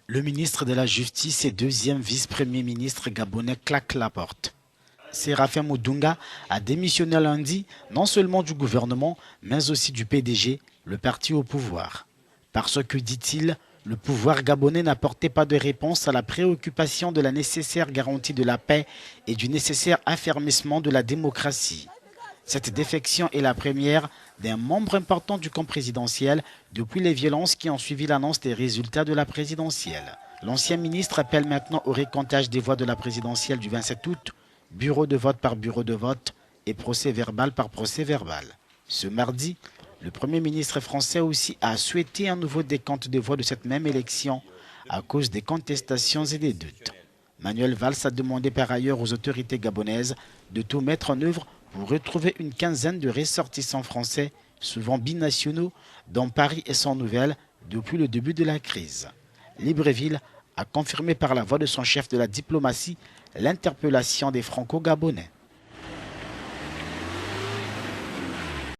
Le ministre de la Justice et deuxième vice-premier ministre gabonais claque la porte. Séraphin Moudunga a démissionné lundi non seulement du gouvernement, mais aussi du PDG, le parti au pouvoir. Parce que, dit-il, le pouvoir gabonais n'apportait pas de réponse à la préoccupation de la nécessaire garantie de la paix et du nécessaire affermissement de la démocratie. Cette défection est la première d'un membre important du camp présidentiel depuis les violences qui ont suivi l'annonce des résultats de la présidentielle. L'ancien ministre appelle maintenant au récomptage des voix de la présidentielle du 27 août, bureau de vote par bureau de vote et procès verbal par procès verbal. Ce mardi, le Premier ministre français aussi a souhaité un nouveau décompte des voix de cette même élection à cause des contestations et des doutes. Manuel Valls a demandé par ailleurs aux autorités gabonaises de tout mettre en œuvre pour retrouver une quinzaine de ressortissants français, souvent binationaux, dans Paris et son nouvelle depuis le début de la crise. Libreville a confirmé par la voix de son chef de la diplomatie l'interpellation des Franco-Gabonais.